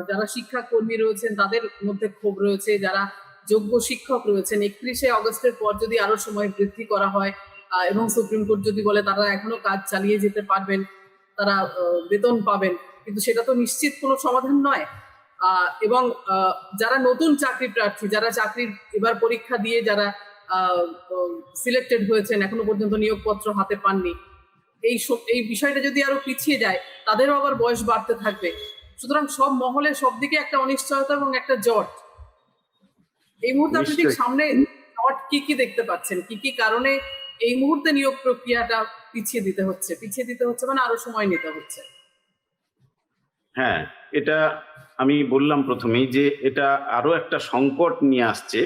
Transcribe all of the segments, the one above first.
যারা শিক্ষা কর্মী রয়েছেন তাদের মধ্যে ক্ষোভ রয়েছে, যারা যোগ্য শিক্ষক রয়েছেন 31শে অগস্টের পর যদি আরো সময় বৃদ্ধি করা হয় এবং সুপ্রিম কোর্ট যদি বলে তারা এখনো কাজ চালিয়ে যেতে পারবেন, তারা বেতন পাবেন, কিন্তু সেটা তো নিশ্চিত কোনো সমাধান নয়। এবং যারা নতুন চাকরি প্রার্থী, যারা চাকরির এবার পরীক্ষা দিয়ে যারা সিলেক্টেড হয়েছেন এখনো পর্যন্ত নিয়োগপত্র হাতে পাননি, এই বিষয়টা যদি আরো পিছিয়ে যায় তাদেরও আবার বয়স বাড়তে থাকবে। সুতরাং সব মহলে সব দিকে একটা অনিশ্চয়তা এবং একটা জট। এই মুহূর্তে আপনি ঠিক সামনে জট কি দেখতে পাচ্ছেন, কি কারণে এই মুহূর্তে নিয়োগ প্রক্রিয়াটা পিছিয়ে দিতে হচ্ছে মানে আরো সময় নিতে হচ্ছে? হ্যাঁ, এটা আমি বললাম প্রথমেই যে এটা আরো একটা সংকট নিয়ে আসছে,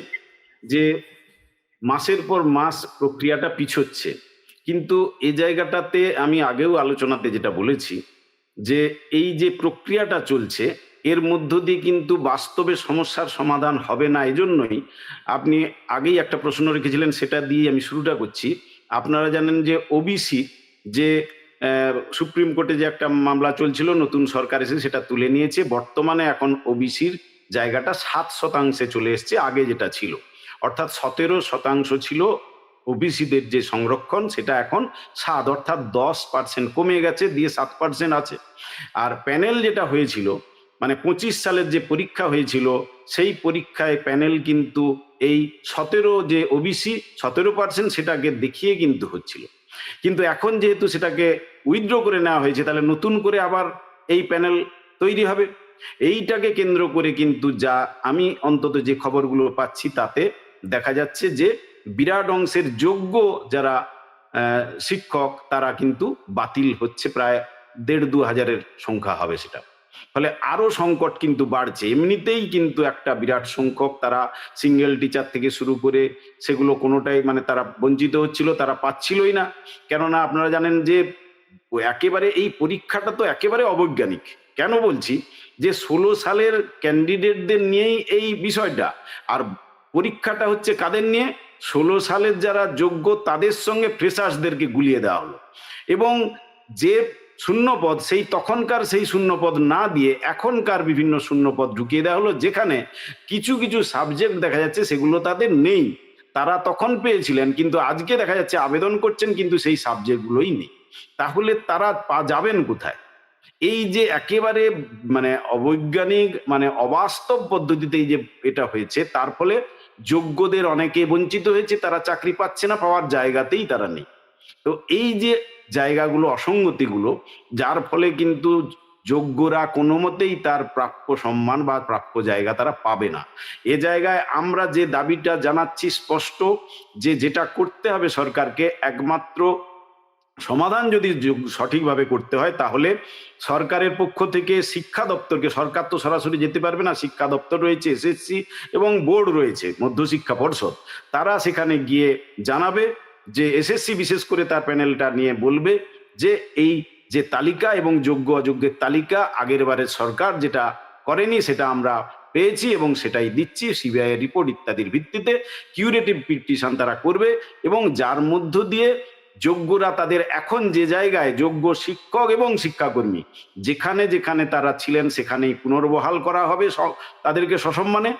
যে মাসের পর মাস প্রক্রিয়াটা পিছোচ্ছে। কিন্তু এই জায়গাটাতে আমি আগেও আলোচনাতে যেটা বলেছি, যে এই যে প্রক্রিয়াটা চলছে এর মধ্য দিয়ে কিন্তু বাস্তবে সমস্যার সমাধান হবে না। এজন্যই আপনি আগেই একটা প্রশ্ন রেখেছিলেন, সেটা দিয়ে আমি শুরুটা করছি। আপনারা জানেন যে ওবিসি যে সুপ্রিম কোর্টে যে একটা মামলা চলছিল, নতুন সরকার এসে সেটা তুলে নিয়েছে। বর্তমানে এখন ওবিসির জায়গাটা 7% চলে এসছে, আগে যেটা ছিল অর্থাৎ 17% ছিল ওবিসিদের যে সংরক্ষণ, সেটা এখন 7, অর্থাৎ 10% কমে গেছে, দিয়ে 7% আছে। আর প্যানেল যেটা হয়েছিল, মানে 25 সালের যে পরীক্ষা হয়েছিল, সেই পরীক্ষায় প্যানেল কিন্তু এই 17 যে ওবিসি 17% সেটাকে দেখিয়ে কিন্তু হচ্ছিল। কিন্তু এখন যেহেতু সেটাকে উইথড্র করে নেওয়া হয়েছে, তাহলে নতুন করে আবার এই প্যানেল তৈরি হবে। এইটাকে কেন্দ্র করে কিন্তু যা আমি অন্তত যে খবরগুলো পাচ্ছি তাতে দেখা যাচ্ছে যে বিরাট অংশের যোগ্য যারা শিক্ষক তারা কিন্তু বাতিল হচ্ছে, প্রায় 1,500-2 হাজারের সংখ্যা হবে সেটা। ফলে আরো সংকট কিন্তু বাড়ছে। এমনিতেই কিন্তু একটা বিরাট সংখ্যক তারা সিঙ্গেল টিচার থেকে শুরু করে সেগুলো কোনোটাই মানে তারা বঞ্চিত হচ্ছিল, তারা পাচ্ছিলই না। কেননা আপনারা জানেন যে একেবারে এই পরীক্ষাটা তো একেবারে অবৈজ্ঞানিক। কেন বলছি, যে 16 সালের ক্যান্ডিডেটদের নিয়েই এই বিষয়টা, আর পরীক্ষাটা হচ্ছে কাদের নিয়ে, 16 সালের যারা যোগ্য তাদের সঙ্গে ফ্রেশার্সদেরকে গুলিয়ে দেওয়া হলো। এবং যে শূন্যপদ, সেই তখনকার সেই শূন্যপদ না দিয়ে এখনকার বিভিন্ন শূন্যপদ ঢুকিয়ে দেওয়া হলো, যেখানে কিছু কিছু সাবজেক্ট দেখা যাচ্ছে সেগুলো তাদের নেই, তারা তখন পেয়েছিলেন, কিন্তু আজকে দেখা যাচ্ছে আবেদন করছেন কিন্তু সেই সাবজেক্টগুলোই নেই। তাহলে তারা যাবেন কোথায়? এই যে একেবারে মানে অবৈজ্ঞানিক মানে অবাস্তব পদ্ধতিতে এই যে এটা হয়েছে, তার ফলে যোগ্যদের অনেকে বঞ্চিত হয়েছে, তারা চাকরি পাচ্ছে না, পাওয়ার জায়গাতেই তারা নেই। তো এই যে জায়গাগুলো, অসঙ্গতিগুলো, যার ফলে কিন্তু যোগ্যরা কোনো মতেই তার প্রাপ্য সম্মান বা প্রাপ্য জায়গা তারা পাবে না। এ জায়গায় আমরা যে দাবিটা জানাচ্ছি স্পষ্ট, যে যেটা করতে হবে সরকারকে, একমাত্র সমাধান যদি সঠিকভাবে করতে হয়, তাহলে সরকারের পক্ষ থেকে শিক্ষা দপ্তরকে, সরকার তো সরাসরি যেতে পারবে না, শিক্ষা দপ্তর রয়েছে, এসএসসি এবং বোর্ড রয়েছে, মধ্যশিক্ষা পর্ষদ, তারা সেখানে গিয়ে জানাবে, যে এসএসসি বিশেষ করে তার প্যানেলটা নিয়ে বলবে যে এই যে তালিকা এবং যোগ্য অযোগ্যের তালিকা আগের বারের সরকার যেটা করেনি সেটা আমরা পেয়েছি এবং সেটাই দিচ্ছি, সিবিআই এর রিপোর্ট ইত্যাদির ভিত্তিতে কিউরেটিভ পিটিশন তারা করবে, এবং যার মধ্য দিয়ে যোগ্যরা তাদের এখন যে জায়গায় যোগ্য শিক্ষক এবং শিক্ষাকর্মী যেখানে যেখানে তারা ছিলেন সেখানেই পুনর্বহাল করা হবে তাদেরকে সসম্মানে।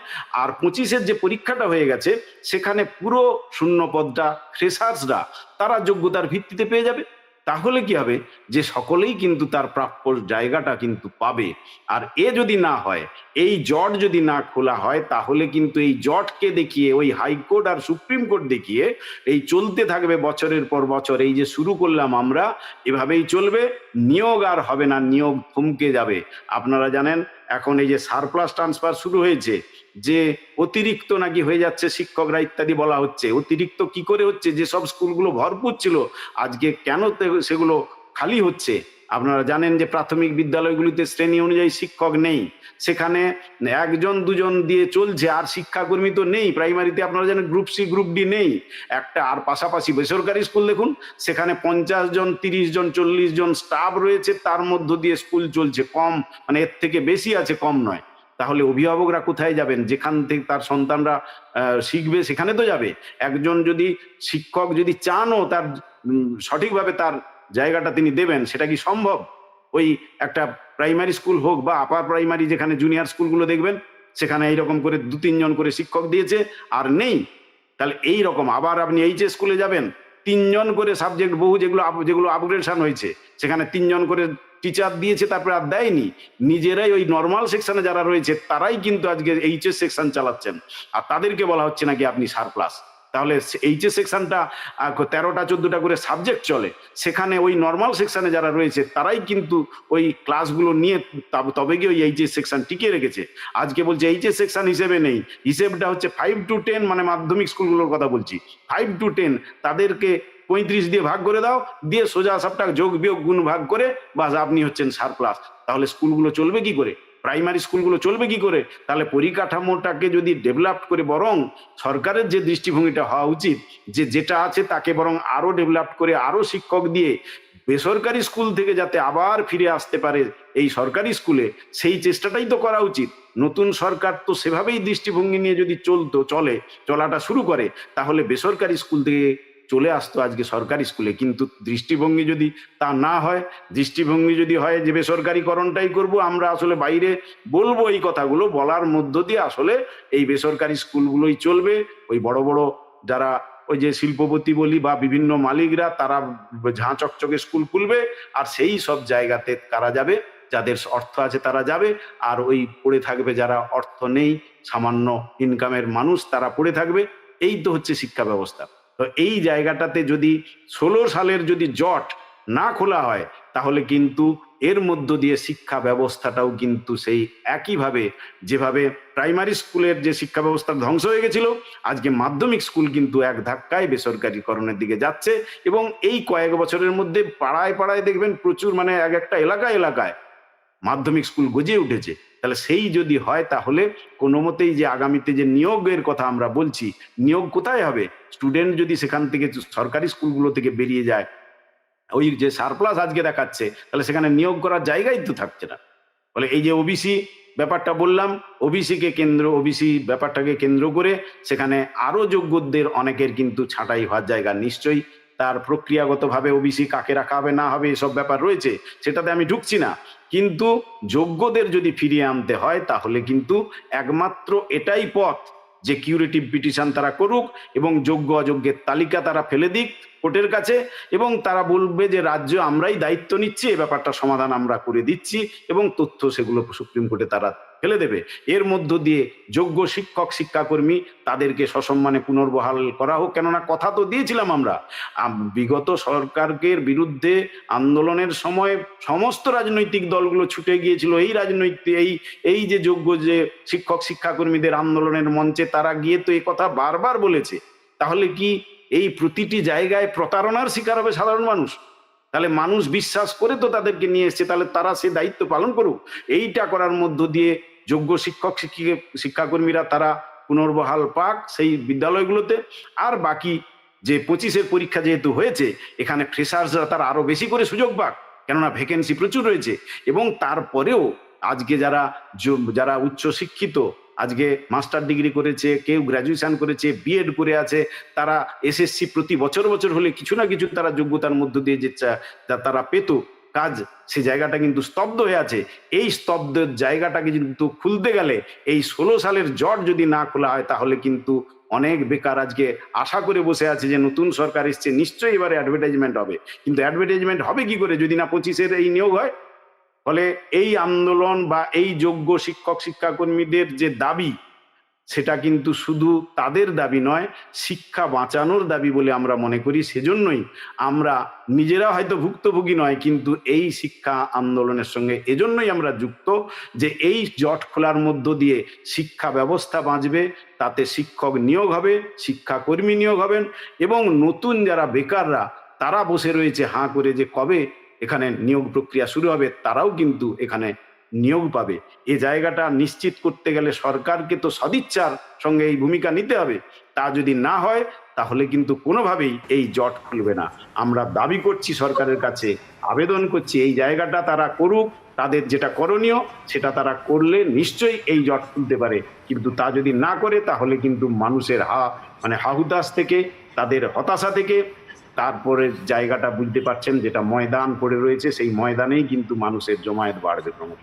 আর 25-এর যে পরীক্ষাটা হয়ে গেছে সেখানে পুরো শূন্যপদটা ফ্রেশার্সরা তারা যোগ্যতার ভিত্তিতে পেয়ে যাবে। তাহলে কি হবে, যে সকলেই কিন্তু তার প্রাপ্য জায়গাটা কিন্তু পাবে। আর এ যদি না হয়, এই জট যদি না খোলা হয়, তাহলে কিন্তু এই জটকে দেখিয়ে ওই হাইকোর্ট আর সুপ্রিম কোর্ট দেখিয়ে এই চলতে থাকবে বছরের পর বছর। এই যে শুরু করলাম আমরা, এভাবেই চলবে, নিয়োগ আর হবে না, নিয়োগ থমকে যাবে। আপনারা জানেন এখন এই যে সারপ্লাস ট্রান্সফার শুরু হয়েছে, যে অতিরিক্ত নাকি হয়ে যাচ্ছে শিক্ষকরা ইত্যাদি বলা হচ্ছে। অতিরিক্ত কি করে হচ্ছে? যেসব স্কুলগুলো ভরপুর ছিল আজকে কেন সেগুলো খালি হচ্ছে? আপনারা জানেন যে প্রাথমিক বিদ্যালয়গুলিতে শ্রেণী অনুযায়ী শিক্ষক নেই, সেখানে 1-2 দিয়ে চলছে, আর শিক্ষাকর্মী তো নেই। প্রাইমারিতে আপনারা জানেন গ্রুপ সি গ্রুপ ডি নেই একটা। আর পাশাপাশি বেসরকারি স্কুল দেখুন, সেখানে 50 জন 30 জন 40 জন স্টাফ রয়েছে, তার মধ্য দিয়ে স্কুল চলছে, কম মানে এর থেকে বেশি আছে, কম নয়। তাহলে অভিভাবকরা কোথায় যাবেন? যেখান থেকে তার সন্তানরা শিখবে সেখানে তো যাবে। একজন যদি শিক্ষক যদি চানও তার সঠিকভাবে তার জায়গাটা তিনি দেবেন, সেটা কি সম্ভব? ওই একটা প্রাইমারি স্কুল হোক বা আপার প্রাইমারি, যেখানে জুনিয়র স্কুলগুলো দেখবেন সেখানে এইরকম করে 2-3 জন করে শিক্ষক দিয়েছে, আর নেই। তাহলে এই রকম আবার আপনি এইচএস স্কুলে যাবেন, 3 জন করে সাবজেক্ট বহু যেগুলো আপগ্রেডেশন হয়েছে সেখানে 3 জন করে টিচার দিয়েছে, তারপরে আর দেয়নি। নিজেরাই ওই নর্মাল সেকশনে যারা রয়েছে তারাই কিন্তু আজকে এইচএস সেকশন চালাচ্ছেন, আর তাদেরকে বলা হচ্ছে নাকি আপনি সারপ্লাস। তাহলে এইচএস সেকশনটা 13টা-14টা করে সাবজেক্ট চলে, সেখানে ওই নর্মাল সেকশনে যারা রয়েছে তারাই কিন্তু ওই ক্লাসগুলো নিয়ে তবে গিয়ে ওই এইচএস সেকশন টিকিয়ে রেখেছে। আজকে বলছে এইচএস সেকশন হিসেবে নেই, হিসেবটা হচ্ছে 5 to 10, মানে মাধ্যমিক স্কুলগুলোর কথা বলছি, 5 to 10 তাদেরকে 35 দিয়ে ভাগ করে দাও, দিয়ে সোজা সবটা যোগ বিয়োগ গুণ ভাগ করে বাস আপনি হচ্ছেন সারপ্লাস। তাহলে স্কুলগুলো চলবে কি করে? প্রাইমারি স্কুলগুলো চলবে কি করে? তাহলে পরিকাঠামোটাকে যদি ডেভেলপ করে, বরং সরকারের যে দৃষ্টিভঙ্গিটা হওয়া উচিত যে যেটা আছে তাকে বরং আরো ডেভেলপ করে আরো শিক্ষক দিয়ে বেসরকারি স্কুল থেকে যাতে আবার ফিরে আসতে পারে এই সরকারি স্কুলে, সেই চেষ্টাটাই তো করা উচিত। নতুন সরকার তো সেভাবেই দৃষ্টিভঙ্গি নিয়ে যদি চলাটা শুরু করে, তাহলে বেসরকারি স্কুল থেকে চলে আসতো আজকে সরকারি স্কুলে। কিন্তু দৃষ্টিভঙ্গি যদি তা না হয়, দৃষ্টিভঙ্গি যদি হয় যে বেসরকারিকরণটাই করব, আমরা আসলে বাইরে বলবো এই কথাগুলো, বলার মধ্য দিয়ে আসলে এই বেসরকারি স্কুলগুলোই চলবে। ওই বড় বড় যারা ওই যে শিল্পপতি বলি বা বিভিন্ন মালিকরা, তারা ঝাঁ চকচকে স্কুল খুলবে, আর সেই সব জায়গাতে কারা যাবে? যাদের অর্থ আছে তারা যাবে, আর ওই পড়ে থাকবে যারা অর্থ নেই, সামান্য ইনকামের মানুষ, তারা পড়ে থাকবে। এই তো হচ্ছে শিক্ষা ব্যবস্থা। তো এই জায়গাটাতে যদি 16 সালের যদি জট না খোলা হয়, তাহলে কিন্তু এর মধ্য দিয়ে শিক্ষা ব্যবস্থাটাও কিন্তু সেই একইভাবে, যেভাবে প্রাইমারি স্কুলের যে শিক্ষা ব্যবস্থা ধ্বংস হয়ে গেছিল, আজকে মাধ্যমিক স্কুল কিন্তু এক ধাক্কায় বেসরকারিকরণের দিকে যাচ্ছে। এবং এই কয়েক বছরের মধ্যে পাড়ায় পাড়ায় দেখবেন প্রচুর, মানে এক একটা এলাকায় মাধ্যমিক স্কুল গজিয়ে উঠেছে। তাহলে সেই যদি হয়, তাহলে কোনো মতেই যে আগামীতে যে নিয়োগের কথা আমরা বলছি, নিয়োগ কোথায় হবে? স্টুডেন্ট যদি সেখান থেকে সরকারি স্কুলগুলো থেকে বেরিয়ে যায়, ওই যে সারপ্লাস আজকে দেখাচ্ছে, তাহলে সেখানে নিয়োগ করার জায়গাই তো থাকছে না। ফলে এই যে ওবিসি ব্যাপারটা বললাম, ওবিসি ব্যাপারটাকে কেন্দ্র করে সেখানে আরো যোগ্যদের অনেকের কিন্তু ছাঁটাই হওয়ার জায়গা নিশ্চয়ই। তার প্রক্রিয়াগতভাবে ওবিসি কাকে রাখা হবে না হবে এসব ব্যাপার রয়েছে, সেটাতে আমি ঢুকছি না। কিন্তু যোগ্যদের যদি ফিরিয়ে আনতে হয়, তাহলে কিন্তু একমাত্র এটাই পথ যে কিউরেটিভ পিটিশন তারা করুক এবং যোগ্য অযোগ্যের তালিকা তারা ফেলে দিক কোর্টের কাছে, এবং তারা বলবে যে রাজ্য আমরাই দায়িত্ব নিচ্ছি, এই ব্যাপারটা সমাধান আমরা করে দিচ্ছি, এবং তথ্য সেগুলো সুপ্রিম কোর্টে তারা ফেলে দেবে। এর মধ্য দিয়ে যোগ্য শিক্ষক শিক্ষাকর্মী তাদেরকে সসম্মানে পুনর্বহাল করা হোক। কেননা কথা তো দিয়েছিলাম আমরা, বিগত সরকারের বিরুদ্ধে আন্দোলনের সময় সমস্ত রাজনৈতিক দলগুলো ছুটে গিয়েছিল এই যে যোগ্য যে শিক্ষক শিক্ষাকর্মীদের আন্দোলনের মঞ্চে তারা গিয়ে তো এই কথা বারবার বলেছে। তাহলে কি এই প্রতিটি জায়গায় প্রতারণার শিকার হবে সাধারণ মানুষ? তাহলে মানুষ বিশ্বাস করে তো তাদেরকে নিয়ে এসছে, তাহলে তারা সে দায়িত্ব পালন করুক। এইটা করার মধ্য দিয়ে যোগ্য শিক্ষক শিক্ষাকর্মীরা তারা পুনর্বহাল পাক সেই বিদ্যালয়গুলোতে। আর বাকি যে 25-এর পরীক্ষা যেহেতু হয়েছে, এখানে ফ্রেশার্সরা তারা আরো বেশি করে সুযোগ পাক, কেননা ভ্যাকেন্সি প্রচুর রয়েছে। এবং তারপরেও আজকে যারা উচ্চ শিক্ষিত, আজকে মাস্টার ডিগ্রি করেছে, কেউ গ্র্যাজুয়েশন করেছে, বিএড করে আছে, তারা এসএসসি প্রতি বছর হলে কিছু না কিছু তারা যোগ্যতার মধ্য দিয়ে যে তারা পেত কাজ, সে জায়গাটা কিন্তু স্তব্ধ হয়ে আছে। এই স্তব্ধের জায়গাটাকে কিন্তু খুলতে গেলে এই 16 সালের জট যদি না খোলা হয়, তাহলে কিন্তু অনেক বেকার আজকে আশা করে বসে আছে যে নতুন সরকার এসছে, নিশ্চয়ই এবারে অ্যাডভার্টাইজমেন্ট হবে। কিন্তু অ্যাডভার্টাইজমেন্ট হবে কি করে যদি না 25-এর এই নিয়োগ হয়? ফলে এই আন্দোলন বা এই যোগ্য শিক্ষক শিক্ষাকর্মীদের যে দাবি, সেটা কিন্তু শুধু তাদের দাবি নয়, শিক্ষা বাঁচানোর দাবি বলে আমরা মনে করি। সেজন্যই আমরা নিজেরা হয়তো ভুক্তভোগী নয়, কিন্তু এই শিক্ষা আন্দোলনের সঙ্গে এজন্যই আমরা যুক্ত যে এই জট খোলার মধ্য দিয়ে শিক্ষা ব্যবস্থা বাঁচবে, তাতে শিক্ষক নিয়োগ হবে, শিক্ষাকর্মী নিয়োগ হবেন, এবং নতুন যারা বেকাররা তারা বসে রয়েছে হাঁ করে যে কবে এখানে নিয়োগ প্রক্রিয়া শুরু হবে, তারাও কিন্তু এখানে নিয়োগ পাবে। এই জায়গাটা নিশ্চিত করতে গেলে সরকারকে তো সদিচ্ছার সঙ্গে এই ভূমিকা নিতে হবে। তা যদি না হয়, তাহলে কিন্তু কোনোভাবেই এই জট খুলবে না। আমরা দাবি করছি সরকারের কাছে, আবেদন করছি এই জায়গাটা তারা করুক, তাদের যেটা করণীয় সেটা তারা করলে নিশ্চয়ই এই জট খুলতে পারে। কিন্তু তা যদি না করে, তাহলে কিন্তু মানুষের হাহুতাশ থেকে, তাদের হতাশা থেকে, তারপরে জায়গাটা বুঝতে পারছেন যেটা ময়দান পড়ে রয়েছে, সেই ময়দানেই কিন্তু মানুষের জমায়েত বাড়বে ক্রমশ।